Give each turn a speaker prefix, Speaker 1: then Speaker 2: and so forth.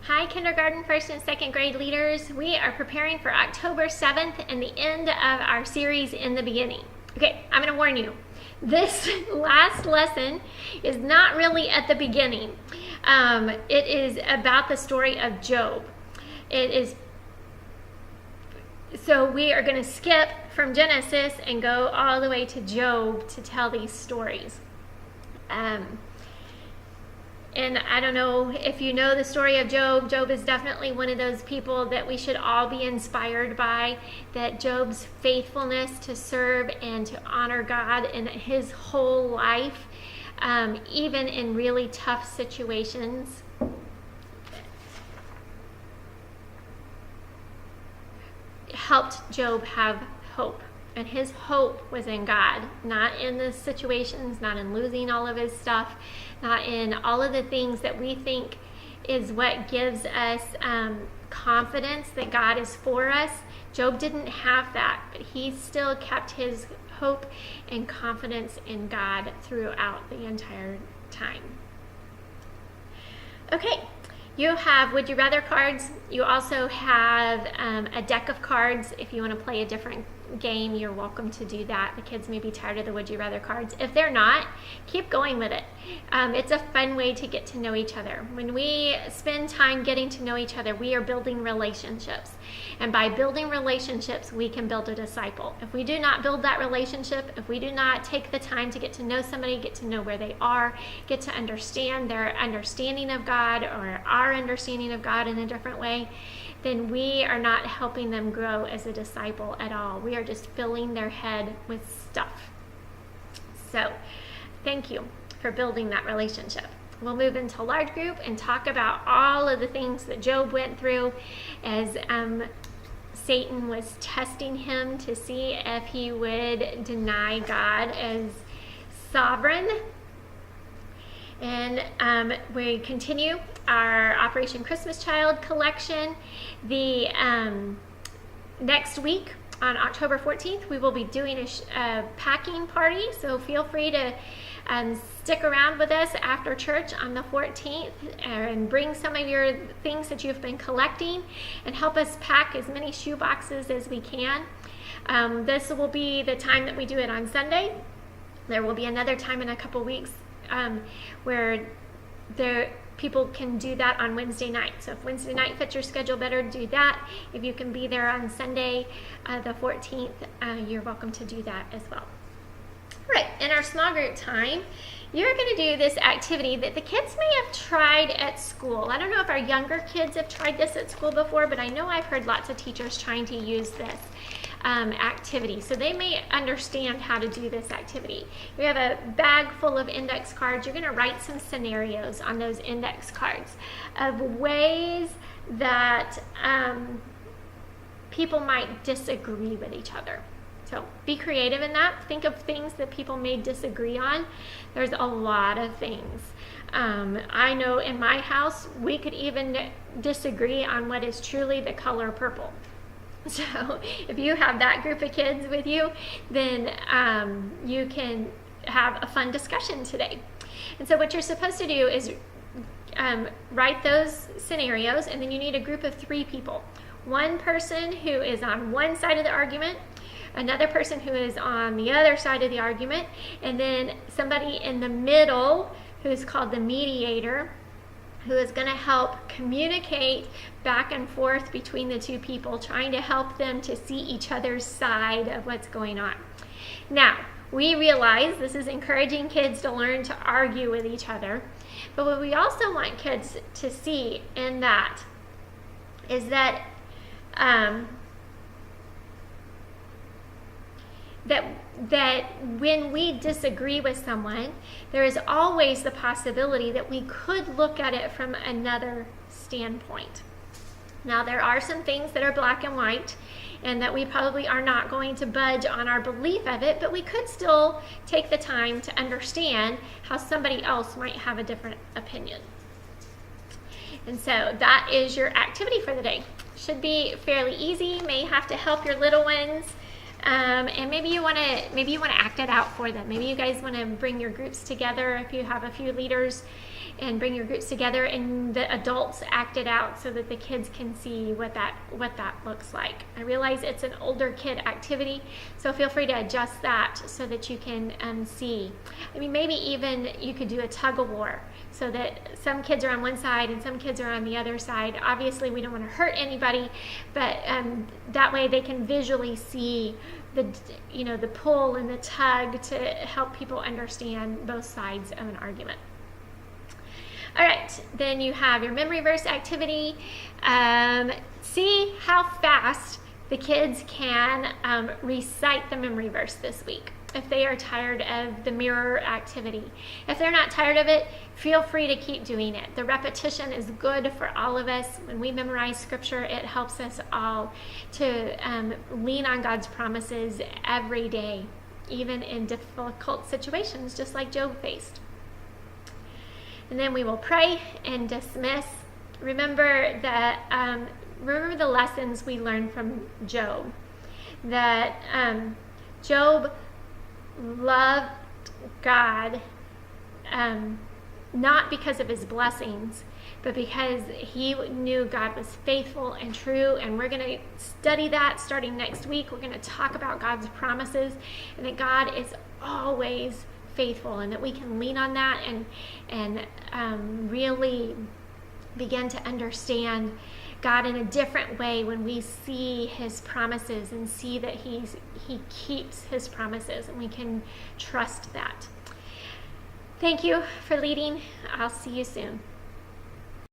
Speaker 1: Hi, kindergarten, first and second grade leaders. We are preparing for October 7th and the end of our series in the beginning. Okay, I'm going to warn you. This last lesson is not really at the beginning. It is about the story of Job. So we are going to skip from Genesis and go all the way to Job to tell these stories. And I don't know if you know the story of Job. Job is definitely one of those people that we should all be inspired by, that Job's faithfulness to serve and to honor God in his whole life, even in really tough situations, helped Job have hope. And his hope was in God, not in the situations, not in losing all of his stuff, not in all of the things that we think is what gives us confidence that God is for us. Job didn't have that, but he still kept his hope and confidence in God throughout the entire time. Okay. You have Would You Rather cards. You also have a deck of cards. If you want to play a different game, you're welcome to do that. The kids may be tired of the Would You Rather cards. If they're not, keep going with it. It's a fun way to get to know each other. When we spend time getting to know each other, we are building relationships. And by building relationships, we can build a disciple. If we do not build that relationship, if we do not take the time to get to know somebody, get to know where they are, get to understand their understanding of God or our understanding of God in a different way, then we are not helping them grow as a disciple at all. We are just filling their head with stuff. So, thank you for building that relationship. We'll move into large group and talk about all of the things that Job went through as Satan was testing him to see if he would deny God as sovereign. And we continue our Operation Christmas Child collection. The next week on October 14th, we will be doing a packing party. So feel free to stick around with us after church on the 14th and bring some of your things that you've been collecting and help us pack as many shoe boxes as we can. This will be the time that we do it on Sunday. There will be another time in a couple weeks where people can do that on Wednesday night. So if Wednesday night fits your schedule better, do that. If you can be there on Sunday, the 14th, you're welcome to do that as well. All right, in our small group time, you're going to do this activity that the kids may have tried at school. I don't know if our younger kids have tried this at school before, but I know I've heard lots of teachers trying to use this activity. So they may understand how to do this activity. We have a bag full of index cards. You're going to write some scenarios on those index cards of ways that people might disagree with each other. So be creative in that. Think of things that people may disagree on. There's a lot of things. I know in my house, we could even disagree on what is truly the color purple. So if you have that group of kids with you, then you can have a fun discussion today. And so what you're supposed to do is write those scenarios, and then you need a group of 3 people. One person who is on one side of the argument, another person who is on the other side of the argument, and then somebody in the middle who is called the mediator, who is going to help communicate back and forth between the 2 people, trying to help them to see each other's side of what's going on. Now, we realize this is encouraging kids to learn to argue with each other, but what we also want kids to see in that is that that when we disagree with someone, there is always the possibility that we could look at it from another standpoint. Now, there are some things that are black and white, and that we probably are not going to budge on our belief of it, but we could still take the time to understand how somebody else might have a different opinion. And so that is your activity for the day. Should be fairly easy. May have to help your little ones. And maybe you want to act it out for them. Maybe you guys want to bring your groups together if you have a few leaders and bring your groups together, and the adults act it out so that the kids can see what that looks like. I realize it's an older kid activity, so feel free to adjust that so that you can see. I mean, maybe even you could do a tug of war so that some kids are on one side and some kids are on the other side. Obviously, we don't want to hurt anybody, but that way they can visually see the pull and the tug to help people understand both sides of an argument. All right, then you have your memory verse activity. See how fast the kids can recite the memory verse this week, if they are tired of the mirror activity. If they're not tired of it, feel free to keep doing it. The repetition is good for all of us. When we memorize scripture, it helps us all to lean on God's promises every day, even in difficult situations, just like Job faced. And then we will pray and dismiss. Remember the lessons we learned from Job. That Job loved God not because of his blessings, but because he knew God was faithful and true. And we're going to study that starting next week. We're going to talk about God's promises, and that God is always faithful, and that we can lean on that and really begin to understand God in a different way when we see his promises and see that he keeps his promises, and we can trust that. Thank you for leading. I'll see you soon.